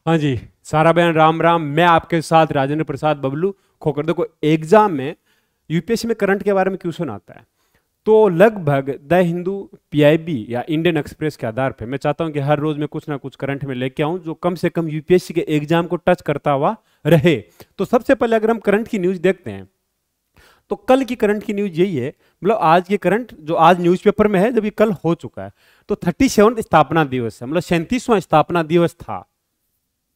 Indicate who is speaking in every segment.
Speaker 1: हाँ जी, सारा बहन राम राम। मैं आपके साथ राजेंद्र प्रसाद बबलू खोकर। देखो, एग्जाम में यूपीएससी में करंट के बारे में क्वेश्चन आता है तो लगभग द हिंदू, पीआईबी या इंडियन एक्सप्रेस के आधार पे मैं चाहता हूं कि हर रोज मैं कुछ ना कुछ करंट में लेके आऊं जो कम से कम यूपीएससी के एग्जाम को टच करता हुआ रहे। तो सबसे पहले अगर हम करंट की न्यूज देखते हैं तो कल की करंट की न्यूज यही है, मतलब आज ये करंट जो आज न्यूज़पेपर में है, जब ये कल हो चुका है तो 37वां स्थापना दिवस है, मतलब 37वां स्थापना दिवस था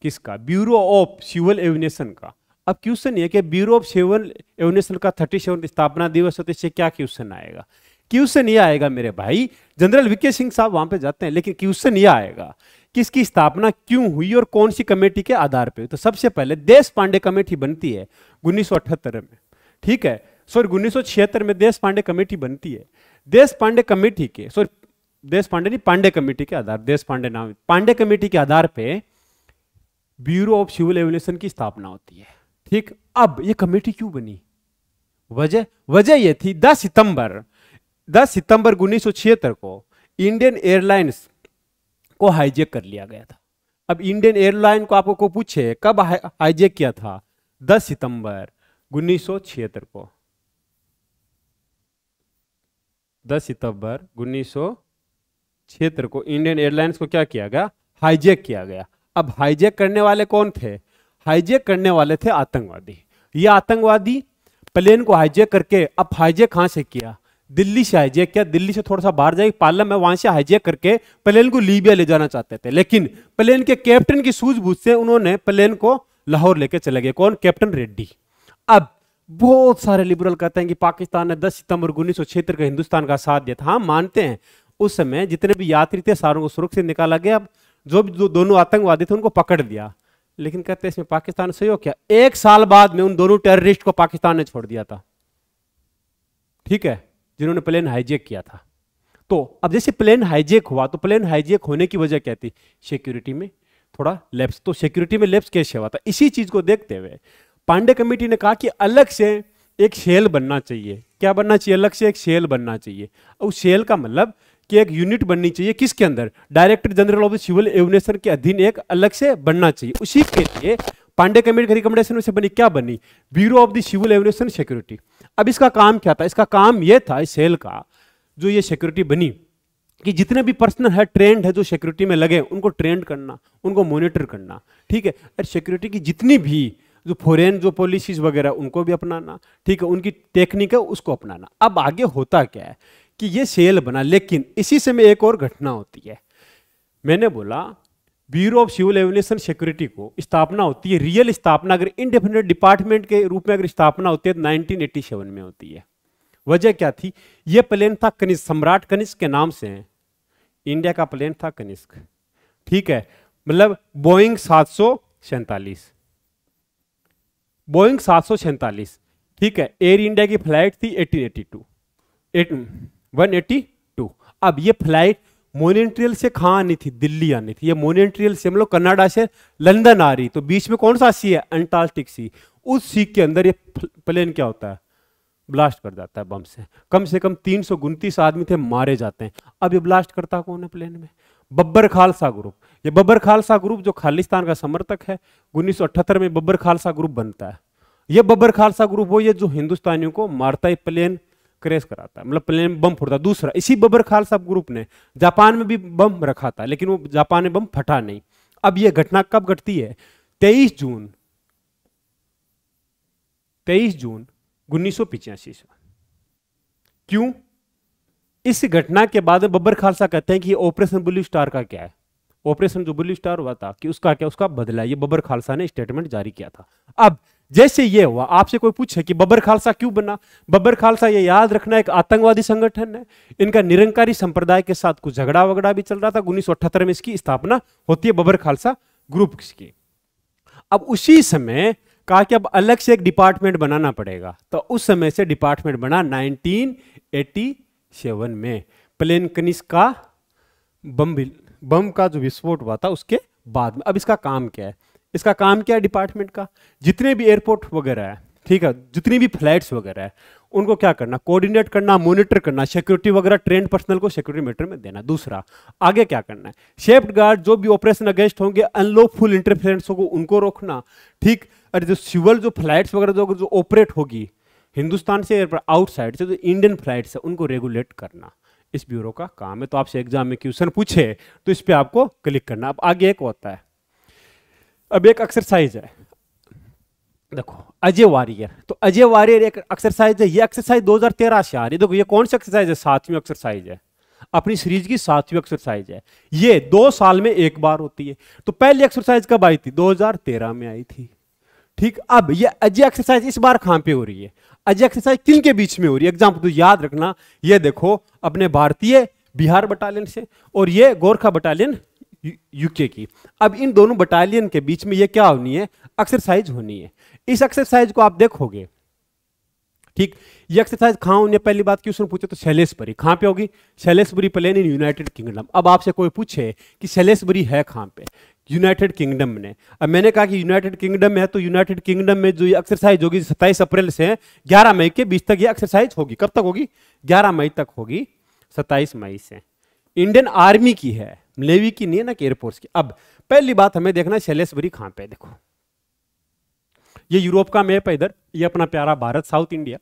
Speaker 1: किसका? ब्यूरो ऑफ सिविल एविएशन का। अब क्वेश्चन ये कि ब्यूरो ऑफ सिविल एविएशन का 37वां स्थापना दिवस है तो इससे क्या क्वेश्चन आएगा? क्वेश्चन ये आएगा मेरे भाई, जनरल वीके सिंह साहब वहां पे जाते हैं, लेकिन क्वेश्चन ये आएगा कि इसकी स्थापना क्यों हुई और कौन सी कमेटी के आधार पे। तो सबसे पहले देश पांडे कमेटी बनती है 1978 में, ठीक है, सॉरी 1976 में देश पांडे कमेटी बनती है। देश पांडे कमेटी के, सॉरी देश पांडे नहीं, पांडे कमेटी के आधार, देश पांडे नाम, पांडे कमेटी के आधार पे ब्यूरो ऑफ सिविल एविएशन की स्थापना होती है। ठीक, अब ये कमेटी क्यों बनी? वजह ये थी 10 सितंबर 1976 को इंडियन एयरलाइंस को हाईजैक कर लिया गया था। अब इंडियन एयरलाइन को आपको पूछे कब हाईजैक किया था? 10 सितंबर 1976 को। 10 सितंबर 1976 को इंडियन एयरलाइंस को क्या किया गया? हाईजैक किया गया। अब हाईजैक करने वाले कौन थे? हाईजैक करने वाले थे आतंकवादी। ये आतंकवादी प्लेन को हाईजैक करके, अब हाईजैक कहां से किया? दिल्ली से हाईजैक किया। दिल्ली से थोड़ा सा बाहर जाके पार्लम में, वहां से हाईजैक करके प्लेन को लीबिया ले जाना चाहते थे, लेकिन प्लेन के कैप्टन की सूझबूझ से उन्होंने प्लेन को लाहौर लेके चले गए। कौन? कैप्टन रेड्डी। अब बहुत सारे लिबरल कहते हैं कि पाकिस्तान ने 10 सितंबर 1976 का हिंदुस्तान का साथ दिया था। हाँ, मानते हैं उस समय जितने भी यात्री थे सारों को सुरक्षित निकाला गया। जो भी दोनों आतंकवादी थे उनको पकड़ दिया, लेकिन कहते हैं इसमें पाकिस्तान ने सहयोग किया। 1 साल बाद में उन दोनों टेररिस्ट को पाकिस्तान ने छोड़ दिया था, ठीक है, जिन्होंने प्लेन हाईजैक किया था। तो अब जैसे प्लेन हाईजैक हुआ तो प्लेन हाईजैक होने की वजह क्या थी? सिक्योरिटी में थोड़ा लैप्स। तो सिक्योरिटी में लैप्स कैसे हुआ था? इसी चीज को देखते हुए पांडे कमेटी ने कहा कि अलग से एक सेल बनना चाहिए। क्या बनना चाहिए? अलग से एक सेल बनना चाहिए। उस सेल का मतलब कि एक यूनिट बननी चाहिए, किसके अंदर? Director general of the civil aviation के अधीन एक अलग से बनना चाहिए। उसी के लिए पांडे कमेटी की रिकमेंडेशन से बनी, क्या बनी? Bureau of the civil aviation security. अब इसका काम क्या था? इसका काम यह था, इस सेल का जो ये सिक्योरिटी बनी, कि जितने भी पर्सनल है, ट्रेंड है, जो सिक्योरिटी में लगे, उनको ट्रेंड करना, उनको मॉनिटर करना, ठीक है। और सिक्योरिटी की जितनी भी जो फॉरेन जो पॉलिसीज वगैरह उनको भी अपनाना, ठीक है, उनकी टेक्निक है उसको अपनाना। अब आगे होता क्या है कि ये सेल बना, लेकिन इसी समय एक और घटना होती है। मैंने बोला bureau of civil aviation security को स्थापना होती है, रियल स्थापना अगर इंडिपेंडेंट डिपार्टमेंट के रूप में अगर स्थापना होती है तो 1987 में होती है। वजह क्या थी? ये प्लेन था कनिष्क, सम्राट कनिष्क के नाम से है, इंडिया का प्लेन था कनिष्क, ठीक है, मतलब बोइंग 747, बोइंग 747, ठीक है। एयर इंडिया की फ्लाइट थी 182। अब ये फ्लाइट मॉन्ट्रियल से कहां आनी थी? दिल्ली आनी थी। ये मॉन्ट्रियल से, मतलब कनाडा से लंदन आ रही, तो बीच में कौन सा सी है? अंटार्कटिक सी। उस सी के अंदर ये प्लेन क्या होता है? ब्लास्ट कर जाता है बम से कम 329 आदमी थे, मारे जाते हैं। अब ये ब्लास्ट करता कौन है प्लेन में? बब्बर खालसा ग्रुप। ये बब्बर खालसा ग्रुप जो खालिस्तान का समर्थक है, 1978 में बब्बर खालसा ग्रुप बनता है। ये बब्बर खालसा ग्रुप वो ये जो हिंदुस्तानियों को मारता है, प्लेन क्रैश कराता है, मतलब प्लेन बम फोड़ता है। दूसरा, इसी बब्बर खालसा ग्रुप ने जापान में भी बम रखा था, लेकिन वो जापान में बम फटा नहीं। अब ये घटना कब घटती है? 23 जून 1985। क्यों? इस घटना के बाद बब्बर खालसा कहते हैं कि ऑपरेशन ब्लू स्टार का क्या है? ऑपरेशन जो ब्लू स्टार हुआ था कि उसका क्या? उसका बदला ये बब्बर खालसा ने स्टेटमेंट जारी किया था। अब जैसे ये हुआ, आपसे कोई पूछे कि बब्बर खालसा क्यों बना? बब्बर खालसा, ये याद रखना, एक आतंकवादी संगठन है। इनका निरंकारी संप्रदाय के साथ कुछ झगड़ा वगड़ा भी चल रहा था। 1978 में इसकी स्थापना होती है बब्बर खालसा ग्रुप की। अब उसी समय कहा कि अब अलग से एक डिपार्टमेंट बनाना पड़ेगा, तो उस समय से डिपार्टमेंट बना 1987 में। प्लेन कनिष्क का बम का जो विस्फोट हुआ था उसके बाद में। अब इसका काम क्या है? इसका काम क्या है डिपार्टमेंट का? जितने भी एयरपोर्ट वगैरह है, ठीक है, जितनी भी फ्लाइट्स वगैरह है उनको क्या करना, कोऑर्डिनेट करना, मॉनिटर करना, सिक्योरिटी वगैरह ट्रेंड पर्सनल को सिक्योरिटी मैटर में देना। दूसरा, आगे क्या करना है, सेफ्ट गार्ड जो भी ऑपरेशन अगेंस्ट होंगे, अनलॉफुल इंटरफेरेंस होगा उनको रोकना। ठीक, और जो सिविल जो फ्लाइट्स वगैरह जो ऑपरेट होगी हिंदुस्तान से आउटसाइड से, जो इंडियन फ्लाइट्स है उनको रेगुलेट करना इस ब्यूरो का काम है। तो आपसे एग्जाम में क्वेश्चन पूछे तो इस पर आपको क्लिक करना। अब आगे एक होता है, अब एक एक्सरसाइज है, देखो अजय वारियर। तो अजय वारियर एक एक्सरसाइज है, ये एक्सरसाइज 2013 से आ रही है। देखो ये कौन सी एक्सरसाइज है, 7वीं एक्सरसाइज है, अपनी सीरीज की 7वीं एक्सरसाइज है। ये 2 साल में एक बार होती है। तो पहली एक्सरसाइज कब आई थी, 2013 में आई थी। ठीक, अब ये अजय एक्सरसाइज इस बार कहां पे हो रही है, अजय एक्सरसाइज किन के बीच में हो रही है, एग्जाम्पल तो याद रखना। ये देखो अपने भारतीय बिहार बटालियन से, और ये गोरखा बटालियन यूके की। अब इन दोनों बटालियन के बीच में ये क्या होनी है, एक्सरसाइज होनी है। इस एक्सरसाइज को आप देखोगे, ठीक, ये एक्सरसाइज कहां होनी है, पहली बात क्वेश्चन पूछे तो सैलिसबरी कहां पे होगी, Salisbury plain in United Kingdom. अब आपसे कोई पूछे कि सैलिसबरी है कहां पे, यूनाइटेड किंगडम में। अब मैंने कहा कि यूनाइटेड किंगडम में है, तो यूनाइटेड किंगडम में जो ये एक्सरसाइज होगी 27 अप्रैल से 11 मई के बीच तक ये एक्सरसाइज होगी। कब तक होगी, 11 मई तक होगी, 27 मई से। इंडियन आर्मी की है, नेवी की नहीं है ना कि एयरफोर्स की। अब पहली बात हमें देखना है सैलिसबरी कहां पे है। देखो ये यूरोप का मैप है, इधर ये अपना प्यारा भारत, साउथ इंडिया।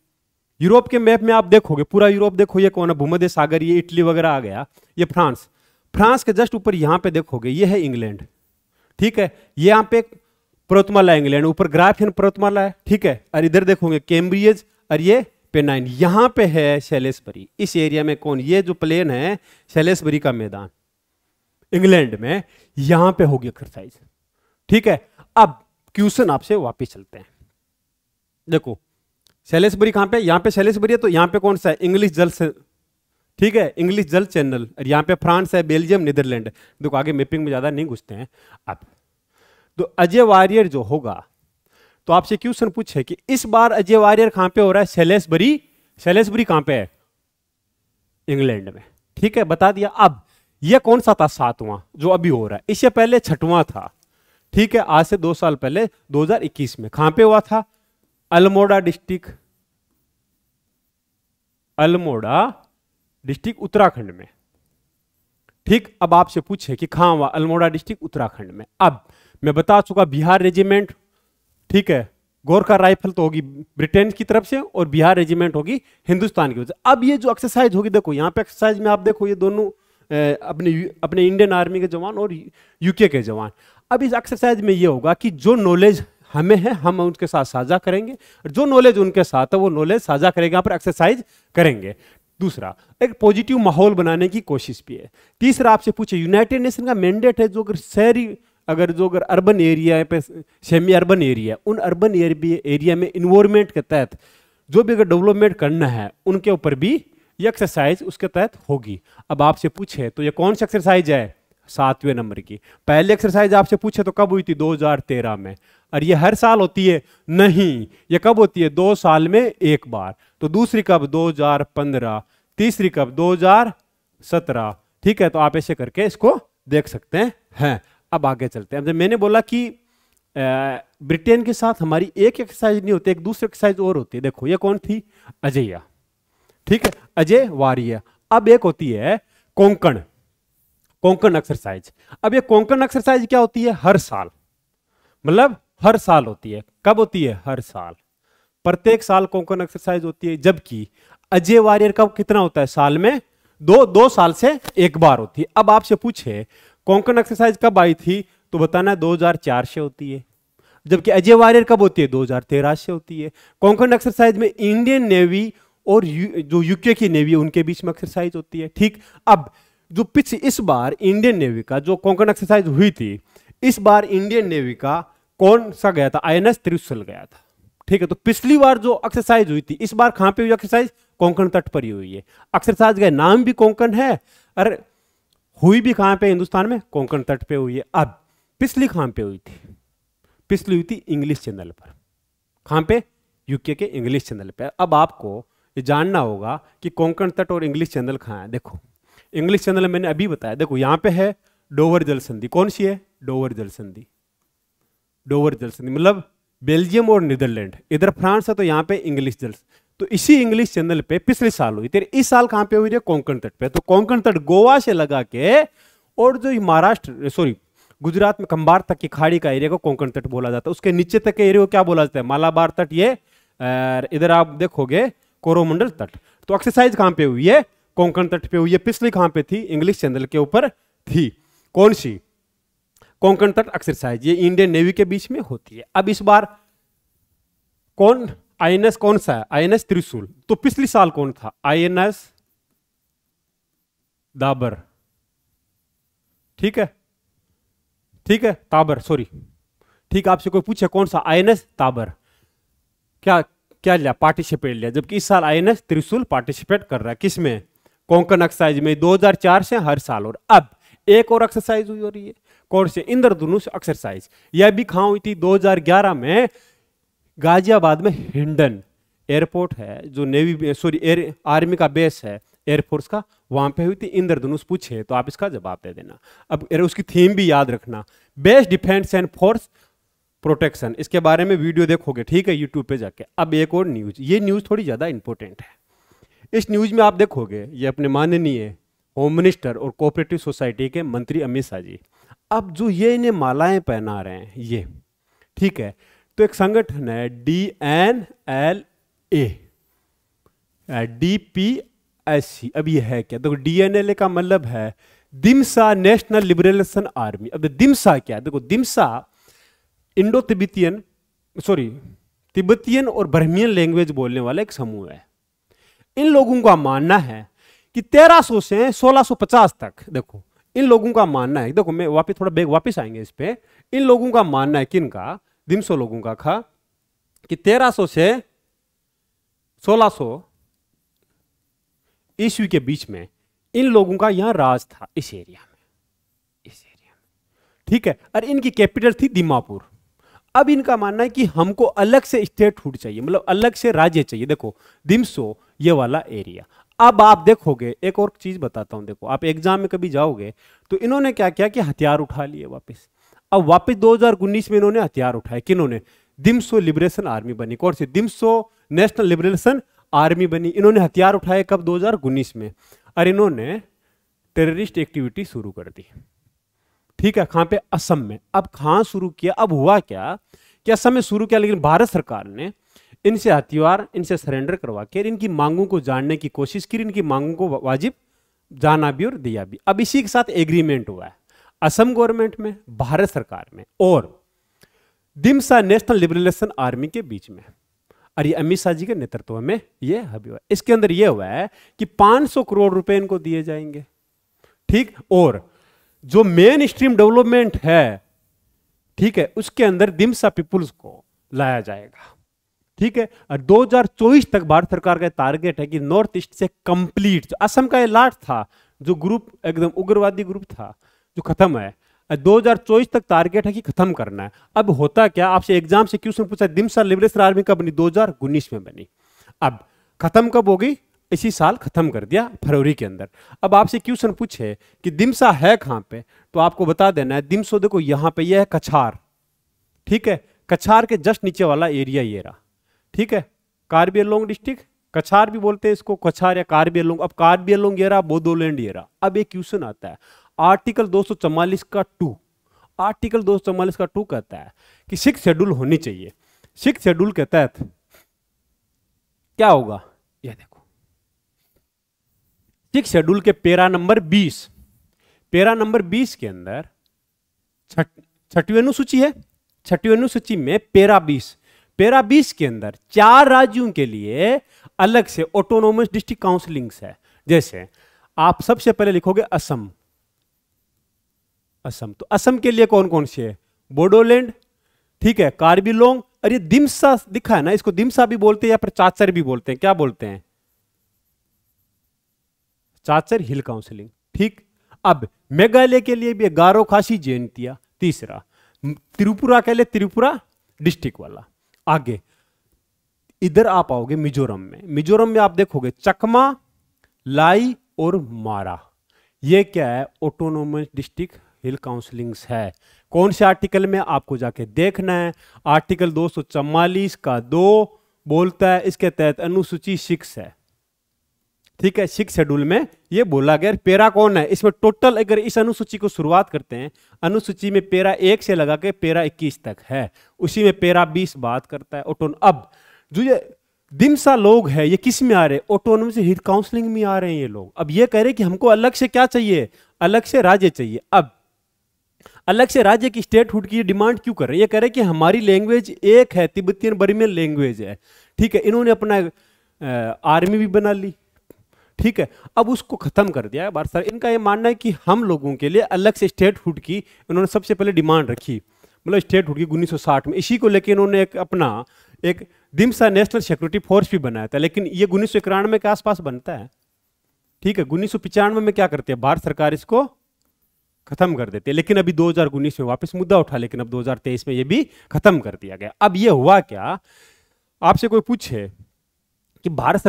Speaker 1: यूरोप के मैप में आप देखोगे पूरा यूरोप, देखो ये कौन है, भूमध्य सागर, ये इटली वगैरह आ गया, ये फ्रांस। फ्रांस के जस्ट ऊपर यहां पे देखोगे ये है इंग्लैंड। ठीक है, ये यहां पे पर्वतमाला इंग्लैंड, ऊपर ग्राफियन पर्वतमाला है। ठीक है, और इधर देखोगे कैम्ब्रियज और ये पेनाइन, यहां पे है सैलिसबरी। इस एरिया में कौन, ये जो प्लेन है सैलिसबरी का मैदान इंग्लैंड में, यहां पे होगी एक्सरसाइज। ठीक है, अब क्वेश्चन आपसे वापिस चलते हैं। देखो सैलिसबरी कहां पे, यहां पे सैलिसबरी है, तो यहां पे कौन सा है, इंग्लिश जल से, ठीक है, इंग्लिश जल चैनल, और यहां पे फ्रांस है, बेल्जियम, नीदरलैंड। देखो आगे मैपिंग में ज्यादा नहीं घुसते हैं। अब तो अजय वारियर जो होगा, तो आपसे क्वेश्चन पूछे कि इस बार अजय वारियर कहां पे हो रहा है, सैलिसबरी। सैलिसबरी कहां पे है, इंग्लैंड में। ठीक है, बता दिया। अब यह कौन सा था, 7वां जो अभी हो रहा है, इससे पहले 6वां था। ठीक है, आज से 2 साल पहले 2021 में कहां पे हुआ था, अल्मोड़ा डिस्ट्रिक्ट, अल्मोड़ा डिस्ट्रिक्ट उत्तराखंड में। ठीक, अब आपसे पूछे कि कहां हुआ, अल्मोड़ा डिस्ट्रिक्ट उत्तराखंड में। अब मैं बता चुका बिहार रेजिमेंट, ठीक है, गोरखा राइफल तो होगी ब्रिटेन की तरफ से, और बिहार रेजिमेंट होगी हिंदुस्तान की वजह से। अब ये जो एक्सरसाइज होगी, देखो यहां पे एक्सरसाइज में आप देखो ये दोनों अपने इंडियन आर्मी के जवान और यूके के जवान। अब इस एक्सरसाइज में ये होगा कि जो नॉलेज हमें है हम उनके साथ साझा करेंगे, और जो नॉलेज उनके साथ है वो नॉलेज साझा करेंगे, यहाँ पर एक्सरसाइज करेंगे। दूसरा, एक पॉजिटिव माहौल बनाने की कोशिश भी है। तीसरा, आपसे पूछे यूनाइटेड नेशन का मैंडेट है, जो अगर शहरी अगर अर्बन एरिया पे, सेमी अर्बन एरिया, उन अर्बन एरिया में इन्वायरमेंट के तहत जो भी अगर डेवलपमेंट करना है उनके ऊपर भी ये एक्सरसाइज उसके तहत होगी। अब आपसे पूछे तो ये कौन सी एक्सरसाइज है, 7वें नंबर की। पहली एक्सरसाइज आपसे पूछे तो कब हुई थी, 2013 में। और ये हर साल होती है, नहीं, ये कब होती है, 2 साल में एक बार। तो दूसरी कब, 2015, तीसरी कब, 2017। ठीक है, तो आप ऐसे करके इसको देख सकते हैं। अब आगे चलते हैं। जब मैंने बोला कि ब्रिटेन के साथ हमारी एक एक्सरसाइज नहीं होती, एक दूसरी एक्सरसाइज और होती है। देखो ये कौन थी, अजय, ठीक है, अजय वारियर। अब एक होती है कोंकण, कोंकण एक्सरसाइज। अब ये कोंकण एक्सरसाइज क्या होती है, हर साल, मतलब हर साल होती है। कब होती है, हर साल, प्रत्येक साल कोंकण एक्सरसाइज होती है। जबकि अजय वारियर का कितना होता है, साल में दो साल से एक बार होती है। अब आपसे पूछे कोंकण एक्सरसाइज कब आई थी, तो बताना 2004 से होती है। जबकि अजय वारियर कब होती है, 2013 से होती है। कोंकण एक्सरसाइज में इंडियन नेवी और जो यूके की नेवी है उनके बीच में एक्सरसाइज होती है। ठीक, अब जो इस बार इंडियन नेवी का जो कोंकण एक्सरसाइज हुई थी, इस बार इंडियन नेवी का कौन सा गया था, INS त्रिशूल गया था। ठीक है, तो पिछली बार जो एक्सरसाइज हुई थी, इस बार कहां पे हुई एक्सरसाइज, कोंकण तट पर ही हुई है। एक्सरसाइज का नाम भी कोंकण है, और हुई भी कहां पे, हिंदुस्तान में, कोंकण तट पे हुई है। अब पिछली कहां पे हुई थी, पिछली हुई थी इंग्लिश चैनल पर। कहां पे, यूके के इंग्लिश चैनल पे। अब आपको ये जानना होगा कि कोंकण तट और इंग्लिश चैनल कहां है। देखो इंग्लिश चैनल मैंने अभी बताया, देखो यहां पे है डोवर जल संधि। कौन सी है, डोवर जल संधि। डोवर जल संधि मतलब बेल्जियम और नीदरलैंड, इधर फ्रांस है तो यहाँ पे इंग्लिश चैनल। तो इसी इंग्लिश चैनल पे पिछले साल हुई, तेरे इस साल कहाँ पे हुई है? कोंकण तट पे। तो कोंकण तट गोवा से लगा के और जो महाराष्ट्र सॉरी गुजरात में खंबार तक की खाड़ी का एरिया को कोंकण तट बोला जाता है। उसके नीचे तक के एरिया को क्या बोला जाता है? मालाबार तट। ये इधर आप देखोगे कोरोमंडल तट। तो एक्सरसाइज कहाँ पे हुई है? कोंकण तट पे हुई है। पिछली कहाँ पे थी? इंग्लिश चैनल के ऊपर थी। कौन सी? कोंकण तट एक्सरसाइज। ये इंडियन नेवी के बीच में होती है। अब इस बार कौन आईएनएस कौन सा है? आईएनएस त्रिशूल। तो पिछली साल कौन था? आईएनएस दाबर। ठीक है, ठीक है, ताबर, सॉरी। ठीक, आपसे कोई पूछे कौन सा? आईएनएस ताबर। क्या क्या लिया? पार्टिसिपेट लिया। जबकि इस साल आईएनएस त्रिशूल पार्टिसिपेट कर रहा है। किसमें? कोंकण एक्सरसाइज में 2004 से हर साल। और अब एक और एक्सरसाइज हुई हो रही है। कौन से? इंद्रधनुष एक्सरसाइज। यह भी कहां हुई थी? 2011 में गाजियाबाद में हिंडन एयरपोर्ट है, जो नेवी सॉरी एयर आर्मी का बेस है एयरफोर्स का, वहां पे हुई थी। इंद्रधनुष पूछे तो आप इसका जवाब दे देना। अब उसकी थीम भी याद रखना, best defence and force protection. इसके बारे में वीडियो देखोगे, ठीक है, यूट्यूब पे जाके। अब एक और न्यूज, ये न्यूज थोड़ी ज्यादा इंपॉर्टेंट है। इस न्यूज में आप देखोगे, ये अपने माननीय होम मिनिस्टर और कोऑपरेटिव सोसाइटी के मंत्री अमित शाह जी, अब जो ये इन्हें मालाएं पहना रहे हैं ये, ठीक है, तो एक संगठन है DNLA, DPSC। अब ये है क्या? देखो DNLA का मतलब है दिमसा नेशनल लिबरेशन आर्मी। अब दिमसा क्या है? देखो दिमसा इंडो तिब्बतियन तिब्बतियन और बर्मियन लैंग्वेज बोलने वाला एक समूह है। इन लोगों का मानना है कि 1300 से 1650 तक, देखो इन लोगों का मानना है, देखो मैं वापस थोड़ा बैग वापस आएंगे इस पे। इन लोगों का मानना है, किनका? दिमसो लोगों का था कि 1300 से 1600 ईस्वी के बीच में इन लोगों का यहां राज था, इस एरिया में, ठीक है। और इनकी कैपिटल थी दीमापुर। अब इनका मानना है कि हमको अलग से स्टेटहुड चाहिए, मतलब अलग से राज्य चाहिए। देखो दिमसो ये वाला एरिया। अब आप देखोगे, एक और चीज बताता हूं, देखो आप एग्जाम में कभी जाओगे तो इन्होंने क्या किया कि हथियार उठा लिए वापस। अब वापस 2019 में इन्होंने हथियार उठाए। किन्होंने? दिमसो लिबरेशन आर्मी बनी। कौन सी? दिमसो नेशनल लिबरेशन आर्मी बनी। इन्होंने हथियार उठाए कब? 2019 में। और इन्होंने टेररिस्ट एक्टिविटी शुरू कर दी, ठीक है। कहां पे? असम में। अब कहां शुरू किया? अब हुआ क्या कि असम में शुरू किया, लेकिन भारत सरकार ने इनसे हथियार इनसे सरेंडर करवा के इनकी मांगों को जानने की कोशिश की, इनकी मांगों को वाजिब जाना भी और दिया भी। अब इसी के साथ एग्रीमेंट हुआ है असम गवर्नमेंट में, भारत सरकार में और दिमसा नेशनल लिबरेशन आर्मी के बीच में। और ये अमित शाह जी के नेतृत्व में ये हुआ। इसके अंदर ये हुआ है कि 500 करोड़ रुपए इनको दिए जाएंगे, ठीक। और जो मेन स्ट्रीम डेवलपमेंट है, ठीक है, उसके अंदर दिमसा पीपुल्स को लाया जाएगा, ठीक है। और 2024 तक भारत सरकार का टारगेट है कि नॉर्थ ईस्ट से कंप्लीट, जो असम का लाट था, जो ग्रुप एकदम उग्रवादी ग्रुप था, जो खत्म है, 2024 तक टारगेट है कि खत्म करना है। अब होता क्या, आपसे एग्जाम से क्वेश्चन पूछा, दिमसा लिबरेशन आर्मी कब बनी? 2019 में बनी। अब खत्म कब होगी? इसी साल खत्म कर दिया, फरवरी के अंदर। अब आपसे क्वेश्चन पूछे कि दिमसा है कहां पे, तो आपको बता देना है दिमसो, देखो यहां पे, यह है कछार, ठीक है। कछार के जस्ट नीचे वाला एरिया ये रहा, ठीक है। कार्बी आंगलोंग डिस्ट्रिक्ट, कछार भी बोलते हैं इसको, कछार या कार्बी आंगलोंग। अब कार्बी आंगलोंग ये रहा, बोडोलैंड ये रहा। अब एक क्वेश्चन आता है, आर्टिकल 244 का 2, आर्टिकल 244 का 2 कहता है कि 6 शेड्यूल होनी चाहिए। 6 शेड्यूल के तहत क्या होगा? यह देखो 6 शेड्यूल के पैरा नंबर 20, पैरा नंबर 20 के अंदर छठवीं अनुसूची है, छठवीं अनुसूची में पैरा 20, पैरा 20 के अंदर 4 राज्यों के लिए अलग से ऑटोनोमस डिस्ट्रिक्ट काउंसिलिंग्स है। जैसे आप सबसे पहले लिखोगे असम, असम, तो असम के लिए कौन कौन से है? बोडोलैंड, ठीक है, कार्बी आंगलोंग, और ये दिमसा दिखा है ना, इसको दिमसा भी बोलते हैं या फिर चाचर भी बोलते हैं। क्या बोलते हैं? चाचर हिल काउंसिलिंग, ठीक। अब मेघालय के लिए भी गारो खासी जयंतिया, तीसरा। त्रिपुरा के लिए त्रिपुरा डिस्ट्रिक्ट वाला। आगे इधर आप आओगे मिजोरम में, मिजोरम में आप देखोगे चकमा, लाई और मारा। ये क्या है? ऑटोनोमस डिस्ट्रिक्ट हिल काउंसलिंग्स है। कौन से आर्टिकल में, आपको जाके देखना है। आर्टिकल 244 का 2 बोलता है, इसके तहत अनुसूची 6 है, ठीक है। 6 शेड्यूल में ये बोला गया। पैरा कौन है इसमें टोटल, अगर इस अनुसूची को शुरुआत करते हैं, अनुसूची में पैरा 1 से लगा के पैरा 21 तक है, उसी में पैरा 20 बात करता है अब जो ये दिमसा लोग हैं, ये किस में आ रहे हैं? ऑटोनॉमस हिल काउंसलिंग में आ रहे हैं ये लोग। अब ये कह रहे हैं कि हमको अलग से क्या चाहिए, अलग से राज्य चाहिए। अब अलग से राज्य की स्टेटहुड की डिमांड क्यों कर रहे हैं? ये कह रहे हैं कि हमारी लैंग्वेज एक है, तिब्बतियन बर्मियन लैंग्वेज है, ठीक है। इन्होंने अपना आर्मी भी बना ली, ठीक है। अब उसको खत्म कर दिया है भारत सरकार। इनका ये मानना है कि हम लोगों के लिए अलग से स्टेटहुड की इन्होंने सबसे पहले डिमांड रखी, मतलब स्टेटहुड की 1960 में। इसी को लेकर इन्होंने एक दिमसा नेशनल सिक्योरिटी फोर्स भी बनाया था, लेकिन ये 1991 के आसपास बनता है, ठीक है। 1995 में क्या करते हैं, भारत सरकार इसको खत्म कर देते हैं, लेकिन अभी 2019 में वापस मुद्दा उठा, लेकिन अब 2023 में ये भी खत्म कर दिया गया। अब ये हुआ क्या, आपसे कोई पूछे कि भारत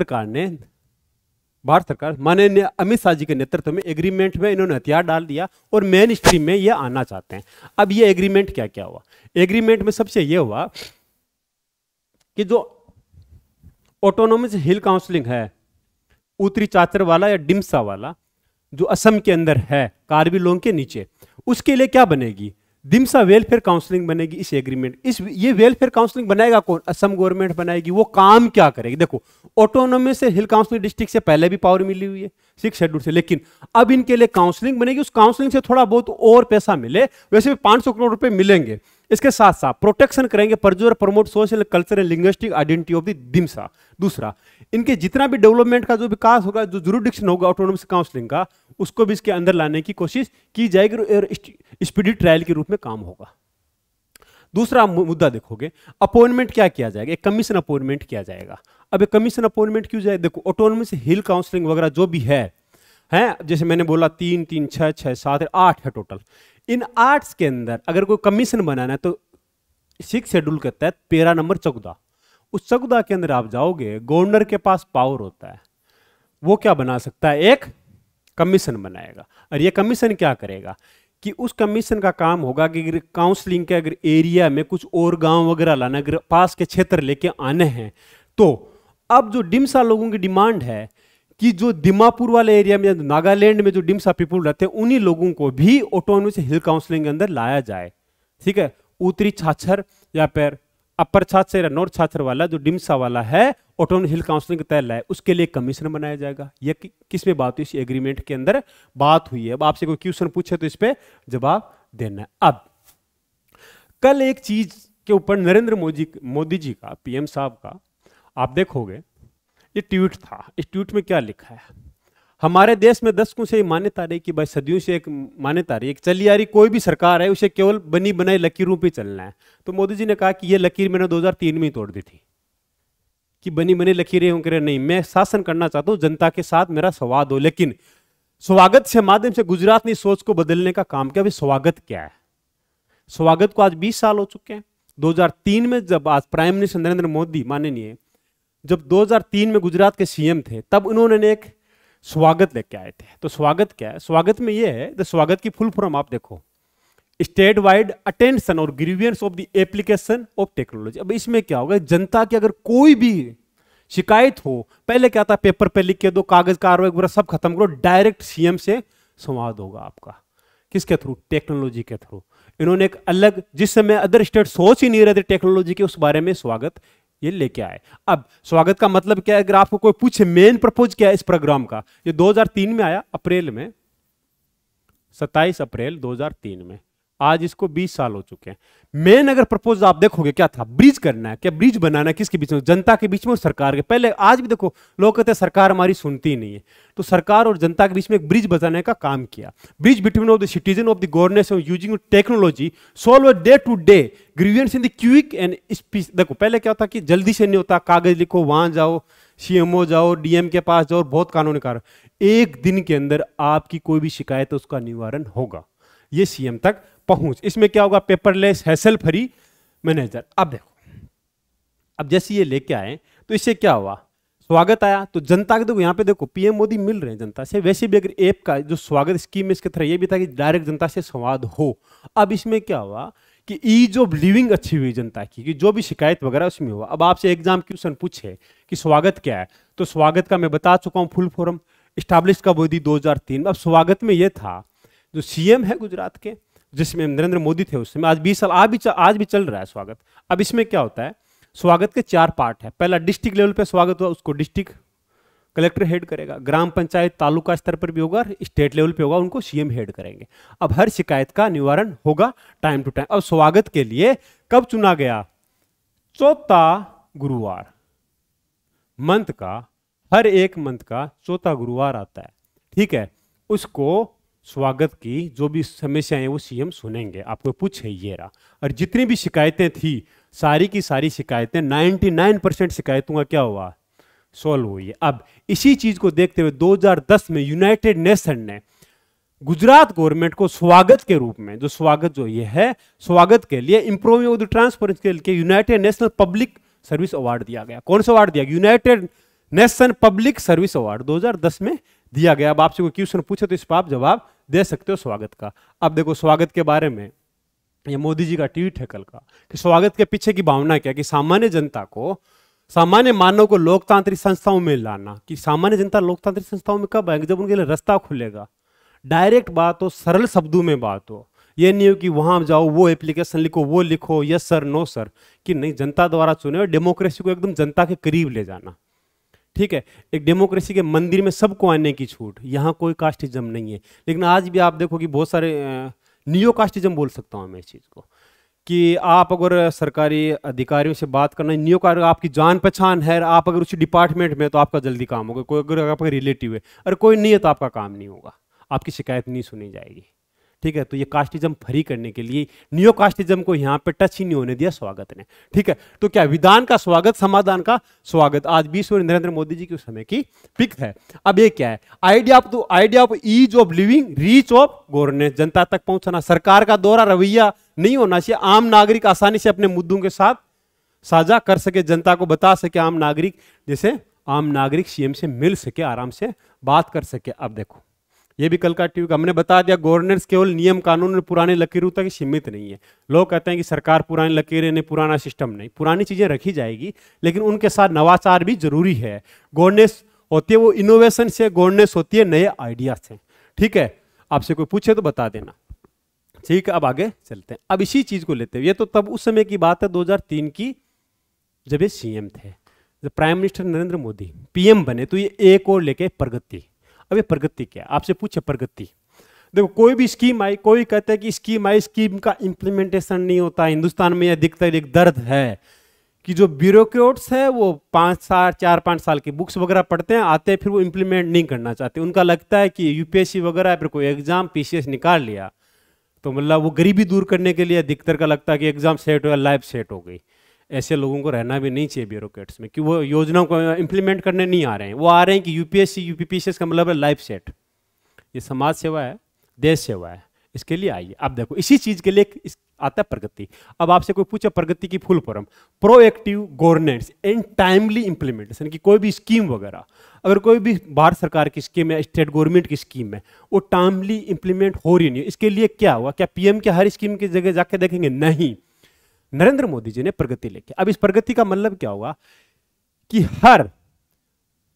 Speaker 1: सरकार माननीय अमित शाह जी के नेतृत्व में एग्रीमेंट में इन्होंने हथियार डाल दिया और मेन स्ट्रीम में ये आना चाहते हैं। अब ये एग्रीमेंट क्या क्या हुआ, एग्रीमेंट में सबसे ये हुआ कि जो ऑटोनॉमस हिल काउंसलिंग है, उत्तरी चाचर वाला या डिमसा वाला, जो असम के अंदर है, कार्बी लोंग के नीचे, उसके लिए क्या बनेगी, दिमसा वेलफेयर काउंसलिंग बनेगी। इस एग्रीमेंट ये वेलफेयर काउंसलिंग बनाएगा कौन, असम गवर्नमेंट बनाएगी। वो काम क्या करेगी, देखो ऑटोनॉमस से हिल काउंसलिंग डिस्ट्रिक्ट से पहले भी पावर मिली हुई है 6 शेड्यूल से, लेकिन अब इनके लिए काउंसलिंग बनेगी। उस काउंसलिंग से थोड़ा बहुत और पैसा मिले, वैसे भी 500 करोड़ रुपए मिलेंगे। इसके साथ साथ प्रोटेक्शन करेंगे, परजोर promote social culture and linguistic identity of the Dimasa. दूसरा, इनके जितना भी डेवलपमेंट का जो विकास होगा, जो जुरिडिक्शन होगा ऑटोनॉमस काउंसलिंग का, उसको भी इसके अंदर लाने की कोशिश की जाएगी और स्पीडी ट्रायल के रूप में काम होगा। दूसरा मुद्दा देखोगे, अपॉइंटमेंट क्या किया जाएगा, एक कमीशन अपॉइंटमेंट किया जाएगा। अब एक कमीशन अपॉइंटमेंट क्यों जाए, देखो ऑटोनॉमस हिल काउंसलिंग वगैरह जो भी है, जैसे मैंने बोला 3 3 6 6 7 8 है टोटल। इन 8 के अंदर अगर कोई कमीशन बनाना है तो 6 शेड्यूल के तहत पैरा नंबर 14, उस 14 के अंदर आप जाओगे, गवर्नर के पास पावर होता है, वो क्या बना सकता है, एक कमीशन बनाएगा। और ये कमीशन क्या करेगा कि उस कमीशन का काम होगा कि अगर काउंसलिंग के अगर एरिया में कुछ और गांव वगैरह लाना, अगर पास के क्षेत्र लेके आने हैं, तो अब जो डिमसा लोगों की डिमांड है कि जो दिमापुर वाले एरिया में, नागालैंड में जो डिमसा पीपुल रहते हैं, उन्हीं लोगों को भी ऑटोनॉमस हिल काउंसलिंग के अंदर लाया जाए, ठीक है। उत्तरी छाछर या फिर अपर छाछर या नॉर्थ छाछर वाला जो डिमसा वाला है, ऑटोनॉमस हिल काउंसलिंग के तहत लाए, उसके लिए कमीशन बनाया जाएगा। ये किस में बात हुई, इस एग्रीमेंट के अंदर बात हुई है। अब आपसे कोई क्वेश्चन पूछे तो इस पे जवाब देना है। अब कल एक चीज के ऊपर नरेंद्र मोदी जी का, पीएम साहब का, आप देखोगे ये ट्वीट था। इस ट्वीट में क्या लिखा है, हमारे देश में दशकों से मान्यता रही कि भाई, सदियों से एक मान्यता रही, एक चली आ रही, कोई भी सरकार है उसे केवल बनी बनाई लकीरों पे चलना है। तो मोदी जी ने कहा कि ये लकीर मैंने 2003 में ही तोड़ दी थी कि बनी बनी लकीरें करे नहीं, मैं शासन करना चाहता हूं, जनता के साथ मेरा संवाद हो। लेकिन स्वागत से माध्यम से गुजरात ने सोच को बदलने का काम किया। स्वागत क्या है, स्वागत को आज 20 साल हो चुके हैं। 2003 में जब आज प्राइम मिनिस्टर नरेंद्र मोदी माननीय, जब 2003 में गुजरात के सीएम थे, तब उन्होंने एक स्वागत लेके आए थे। तो स्वागत क्या है, स्वागत में ये है, तो स्वागत की फुल फॉर्म आप देखो, स्टेट वाइड अटेंशन और grievance of the application of technology. अब इसमें क्या होगा, जनता की अगर कोई भी शिकायत हो, पहले क्या था, पेपर पे लिख के दो, कागज कार्रवाई वगैरह सब खत्म करो, डायरेक्ट सीएम से संवाद होगा आपका। किसके थ्रू, टेक्नोलॉजी के थ्रू। इन्होंने एक अलग, जिस समय अदर स्टेट सोच ही नहीं रहे थे टेक्नोलॉजी के, उस बारे में स्वागत ये लेके आए। अब स्वागत का मतलब क्या है, अगर आपको कोई पूछे मेन प्रपोज क्या है इस प्रोग्राम का, ये 2003 में आया, अप्रैल में, 27 अप्रैल 2003 में। आज इसको 20 साल हो चुके हैं। मेन अगर प्रपोज आप देखोगे क्या था, ब्रिज करना है, क्या ब्रिज बनाना है, किसके बीच में, जनता के बीच में और सरकार के। पहले आज भी देखो लोग कहते हैं सरकार हमारी सुनती ही नहीं है, तो सरकार और जनता के बीच में एक ब्रिज बनाने का काम किया। Bridge between of the citizen of the governance using technology solve day to day grievance in the quick and speed. देखो पहले क्या होता कि जल्दी से नहीं होता, कागज लिखो, वहां जाओ, सीएमओ जाओ, डीएम के पास जाओ, बहुत कानूनी कार्य। एक दिन के अंदर आपकी कोई भी शिकायत है उसका निवारण होगा, ये सीएम तक पहुंच। इसमें क्या होगा, पेपरलेस, हैसल फ्री मैनेजर। अब देखो, अब जैसे ये लेके आए तो इससे क्या हुआ, स्वागत आया तो जनता के, देखो यहाँ पे देखो पीएम मोदी मिल रहे हैं जनता से। वैसे भी अगर ऐप का जो स्वागत स्कीम है इसके तरह ये भी था कि डायरेक्ट जनता से संवाद हो। अब इसमें क्या हुआ कि ईज ऑफ लिविंग अच्छी हुई जनता की, कि जो भी शिकायत वगैरह उसमें हुआ। अब आपसे एग्जाम क्वेश्चन पूछे कि स्वागत क्या है, तो स्वागत का मैं बता चुका हूँ फुल फॉर्म, स्टैब्लिश कब हुई थी 2003। अब स्वागत में ये था, जो सीएम है गुजरात के जिसमें नरेंद्र मोदी थे उस समय, आज 20 साल आज भी चल रहा है स्वागत। अब इसमें क्या होता है, स्वागत के 4 पार्ट है। पहला डिस्ट्रिक्ट लेवल पे स्वागत हुआ, उसको डिस्ट्रिक्ट कलेक्टर हेड करेगा। ग्राम पंचायत तालुका स्तर पर भी होगा, स्टेट लेवल पे होगा, उनको सीएम हेड करेंगे। अब हर शिकायत का निवारण होगा टाइम टू टाइम। अब स्वागत के लिए कब चुना गया, चौथा गुरुवार मंथ का, हर एक मंथ का चौथा गुरुवार आता है, ठीक है। उसको स्वागत की जो भी समस्याएं वो सीएम सुनेंगे। आपको पूछे ये रहा, और जितनी भी शिकायतें थी सारी की सारी शिकायतें 99% शिकायतों का क्या हुआ, सॉल्व हुई है। अब इसी चीज को देखते हुए 2010 में यूनाइटेड नेशन ने गुजरात गवर्नमेंट को स्वागत के रूप में, जो स्वागत जो ये है, स्वागत के लिए इंप्रूविंग ऑफ द ट्रांसपेरेंसी के United national public service award दिया गया। कौन सा अवार्ड दिया, United nation public service award 2010 में दिया गया। अब आपसे कोई क्वेश्चन पूछे तो इस पर आप जवाब दे सकते हो स्वागत का। अब देखो स्वागत के बारे में ये मोदी जी का ट्वीट है कल का, कि स्वागत के पीछे की भावना क्या, कि सामान्य जनता को, सामान्य मानव को लोकतांत्रिक संस्थाओं में लाना। कि सामान्य जनता लोकतांत्रिक संस्थाओं में कब आएगी, जब उनके लिए रास्ता खुलेगा, डायरेक्ट बात हो, सरल शब्दों में बात हो। ये नहीं हो कि वहां जाओ वो एप्लीकेशन लिखो, वो लिखो यस सर नो सर, कि नहीं, जनता द्वारा चुने हुए डेमोक्रेसी को एकदम जनता के करीब ले जाना, ठीक है। एक डेमोक्रेसी के मंदिर में सबको आने की छूट, यहाँ कोई कास्टिज्म नहीं है। लेकिन आज भी आप देखो कि बहुत सारे नियो कास्टिज्म बोल सकता हूँ मैं इस चीज़ को, कि आप अगर सरकारी अधिकारियों से बात करना, नियो का आपकी जान पहचान है, आप अगर उसी डिपार्टमेंट में तो आपका जल्दी काम होगा। कोई अगर आपका रिलेटिव है, अगर कोई नहीं है तो आपका काम नहीं होगा, आपकी शिकायत नहीं सुनी जाएगी, ठीक है। तो ये कास्टिज्म फ्री करने के लिए नियो कास्टिज्म को यहाँ पे टच ही नहीं होने दिया स्वागत ने, ठीक है। तो क्या विधान का स्वागत, समाधान का स्वागत, आज 20 और नरेंद्र मोदी जी के उस समय की पिक है। अब ये क्या है, idea of ease of living, reach of governance, जनता तक पहुंचना। सरकार का दोहरा रवैया नहीं होना चाहिए, आम नागरिक आसानी से अपने मुद्दों के साथ साझा कर सके, जनता को बता सके, आम नागरिक जैसे आम नागरिक सीएम से मिल सके, आराम से बात कर सके। अब देखो ये भी कल का ट्वीट, हमने बता दिया गवर्नेंस केवल नियम कानून और पुरानी लकीरों तक सीमित नहीं है। लोग कहते हैं कि सरकार पुरानी लकीरें नहीं, पुराना सिस्टम नहीं, पुरानी चीजें रखी जाएगी, लेकिन उनके साथ नवाचार भी जरूरी है। गवर्नेंस होती है वो इनोवेशन से, गवर्नेंस होती है नए आइडिया से, ठीक है। आपसे कोई पूछे तो बता देना, ठीक है। अब आगे चलते हैं। अब इसी चीज को लेते हुए, ये तो तब उस समय की बात है 2003 की, जब ये सीएम थे, जब prime minister Narendra Modi PM बने, तो ये एक और लेके प्रगति। अब ये प्रगति क्या है, आपसे पूछे प्रगति। देखो कोई भी स्कीम आई, कोई कहता है कि स्कीम आई, स्कीम का इंप्लीमेंटेशन नहीं होता। हिंदुस्तान में यह दिखता है, एक दर्द है कि जो ब्यूरोक्रेट्स है वो 4-5 साल की बुक्स वगैरह पढ़ते हैं, आते हैं, फिर वो इंप्लीमेंट नहीं करना चाहते। उनका लगता है कि यूपीएससी वगैरह फिर कोई एग्जाम पीसीएस निकाल लिया तो मतलब वो गरीबी दूर करने के लिए अधिकतर का लगता है कि एग्जाम सेट हो गया, लाइफ सेट हो गई। ऐसे लोगों को रहना भी नहीं चाहिए ब्यूरोक्रेट्स में, कि वो योजनाओं को इंप्लीमेंट करने नहीं आ रहे हैं, वो आ रहे हैं कि यूपीएससी यूपीपीसीएस का मतलब है लाइफ सेट। ये समाज सेवा है, देश सेवा है, इसके लिए आइए। अब देखो इसी चीज के लिए आता है प्रगति। अब आपसे कोई पूछे प्रगति की full form, proactive governance and timely implementation, की कोई भी स्कीम वगैरह, अगर कोई भी भारत सरकार की स्कीम है, स्टेट गवर्नमेंट की स्कीम है, वो टाइमली इंप्लीमेंट हो रही नहीं। इसके लिए क्या हुआ, क्या पीएम के हर स्कीम की जगह जाके देखेंगे, नहीं, नरेंद्र मोदी जी ने प्रगति लेके। अब इस प्रगति का मतलब क्या होगा कि हर,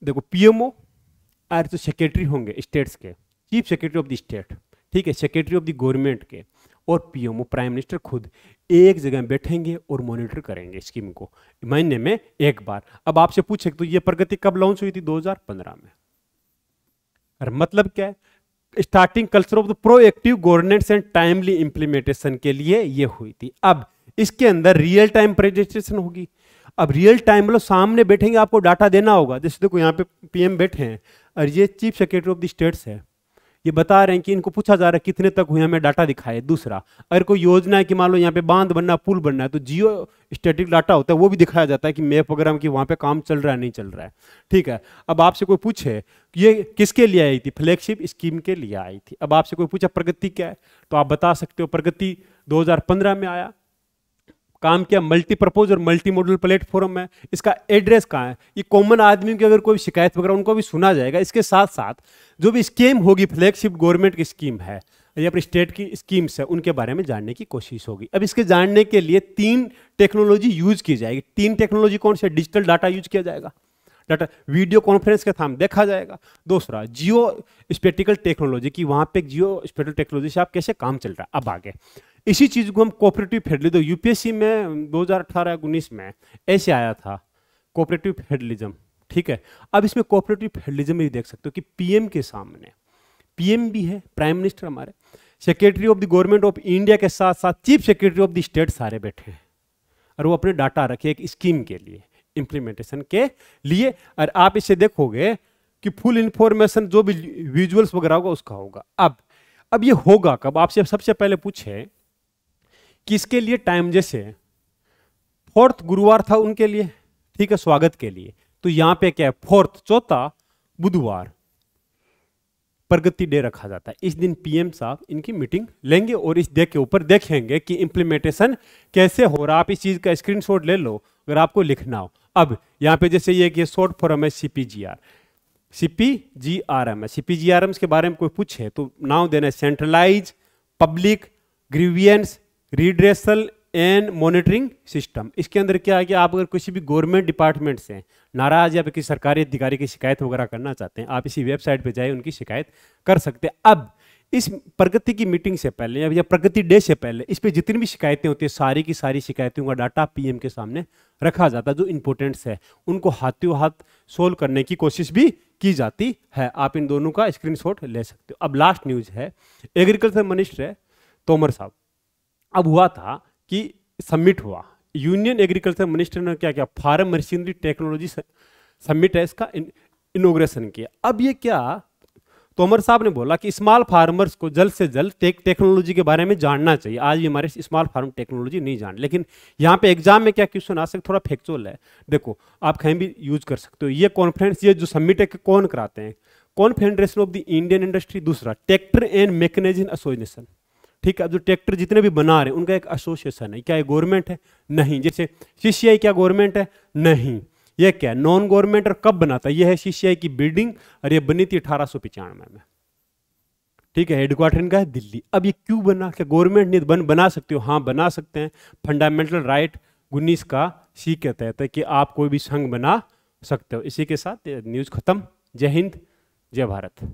Speaker 1: देखो पीएमओ और जो सेक्रेटरी होंगे स्टेट्स के, chief secretary of the state, ठीक है, सेक्रेटरी ऑफ द गवर्नमेंट के, और पीएमओ प्राइम मिनिस्टर खुद एक जगह बैठेंगे और मॉनिटर करेंगे स्कीम को महीने में एक बार। अब आपसे पूछे तो ये प्रगति कब लॉन्च हुई थी, 2015 में। और मतलब क्या है, starting culture of the proactive governance and timely implementation के लिए ये हुई थी। अब इसके अंदर रियल टाइम प्रेजेंटेशन होगी। अब रियल टाइम मतलब सामने बैठेंगे, आपको डाटा देना होगा। जैसे देखो यहाँ पे पीएम बैठे हैं और ये chief secretary of the states है, ये बता रहे हैं कि इनको पूछा जा रहा है कितने तक हुए, हमें डाटा दिखाए। दूसरा, अगर कोई योजना है कि मान लो यहाँ पे बांध बनना, पुल बनना है, तो जियो स्टैटिक डाटा होता है, वो भी दिखाया जाता है कि मैप वगैरह की वहाँ पे काम चल रहा है नहीं चल रहा है, ठीक है। अब आपसे कोई पूछे ये किसके लिए आई थी, फ्लैगशिप स्कीम के लिए आई थी। अब आपसे कोई पूछा प्रगति क्या है, तो आप बता सकते हो प्रगति 2015 में आया, काम किया मल्टीपर्पज और मल्टी मॉडल प्लेटफॉर्म है। इसका एड्रेस कहाँ है, ये कॉमन आदमी की अगर कोई शिकायत वगैरह उनको भी सुना जाएगा। इसके साथ साथ जो भी स्कीम होगी, फ्लैगशिप गवर्नमेंट की स्कीम है या अपनी स्टेट की स्कीम्स है, उनके बारे में जानने की कोशिश होगी। अब इसके जानने के लिए 3 टेक्नोलॉजी यूज की जाएगी। 3 टेक्नोलॉजी कौन से? डिजिटल डाटा यूज किया जाएगा, डाटा वीडियो कॉन्फ्रेंस के सामने देखा जाएगा। दूसरा जियो स्पेटिकल टेक्नोलॉजी की, वहां पे जियो स्पेटिकल टेक्नोलॉजी से आप कैसे काम चल रहा है। अब आगे इसी चीज को हम कोऑपरेटिव फेडरलिज्म, यूपीएससी में 2018-19 में ऐसे आया था कोऑपरेटिव फेडरलिज्म, ठीक है। अब इसमें कोऑपरेटिव फेडरलिज्म में देख सकते हो कि पीएम के सामने, पीएम भी है, प्राइम मिनिस्टर हमारे, secretary of the government of India के साथ साथ chief secretary of the state सारे बैठे हैं और वो अपने डाटा रखे एक स्कीम के लिए, इंप्लीमेंटेशन के लिए। और आप इसे देखोगे कि फुल इंफॉर्मेशन जो भी विजुअल्स वगैरह होगा उसका होगा। अब ये होगा कब? आपसे सबसे पहले पूछे कि इसके लिए टाइम, जैसे 4th गुरुवार था उनके लिए, ठीक है, स्वागत के लिए, तो यहां पे क्या है 4th, चौथा बुधवार प्रगति डे रखा जाता है। इस दिन पीएम साहब इनकी मीटिंग लेंगे और इस डे के ऊपर देखेंगे कि इंप्लीमेंटेशन कैसे हो रहा। आप इस चीज का स्क्रीनशॉट ले लो अगर आपको लिखना हो। अब यहाँ पे जैसे ये शॉर्ट फॉर्म है CPGRM है। CPGRM के बारे में कोई पूछे तो नाम देना है centralise public grievance redressal and monitoring system. इसके अंदर क्या है कि आप अगर किसी भी गवर्नमेंट डिपार्टमेंट से नाराज या फिर किसी सरकारी अधिकारी की शिकायत वगैरह करना चाहते हैं, आप इसी वेबसाइट पे जाए उनकी शिकायत कर सकते हैं। अब इस प्रगति की मीटिंग से पहले या प्रगति डे से पहले इस पे जितनी भी शिकायतें होती है, सारी की सारी शिकायतों का डाटा पीएम के सामने रखा जाता है। जो इंपॉर्टेंट्स है उनको हाथों हाथ सोल्व करने की कोशिश भी की जाती है। आप इन दोनों का स्क्रीनशॉट ले सकते हो। अब लास्ट न्यूज है, एग्रीकल्चर मिनिस्टर है तोमर साहब। अब हुआ था कि समिट हुआ, यूनियन एग्रीकल्चर मिनिस्टर ने क्या किया, फार्म मशीनरी टेक्नोलॉजी समिट है, इसका इनोग्रेशन किया। अब ये क्या तोमर साहब ने बोला कि स्मॉल फार्मर्स को जल्द से जल्द टेक्नोलॉजी के बारे में जानना चाहिए। आज भी हमारे स्मॉल फार्म टेक्नोलॉजी नहीं जान, लेकिन यहाँ पे एग्जाम में क्या क्वेश्चन आ सकते, थोड़ा फैक्चुअल है, देखो आप कहीं भी यूज कर सकते हो। ये कॉन्फ्रेंस, ये जो समिट है कौन कराते हैं, confederation of the Indian industry. दूसरा ट्रैक्टर एंड मैकेनाइजेशन एसोसिएशन, ठीक है। अब जो ट्रैक्टर जितने भी बना रहे हैं उनका एक एसोसिएशन है। क्या ये गवर्नमेंट है? नहीं। जैसे CCI क्या गवर्नमेंट है? नहीं। ये क्या नॉन गवर्नमेंट, और कब बनाता है? ये है CCI की बिल्डिंग और ये बनी थी 1895 में, ठीक है। हेडक्वार्टर इनका है दिल्ली। अब ये क्यों बना? क्या गवर्नमेंट नहीं बना सकते हो? हाँ बना सकते हैं। फंडामेंटल राइट 19 का C के तहत है कि आप कोई भी संघ बना सकते हो। इसी के साथ न्यूज खत्म। जय हिंद, जय भारत।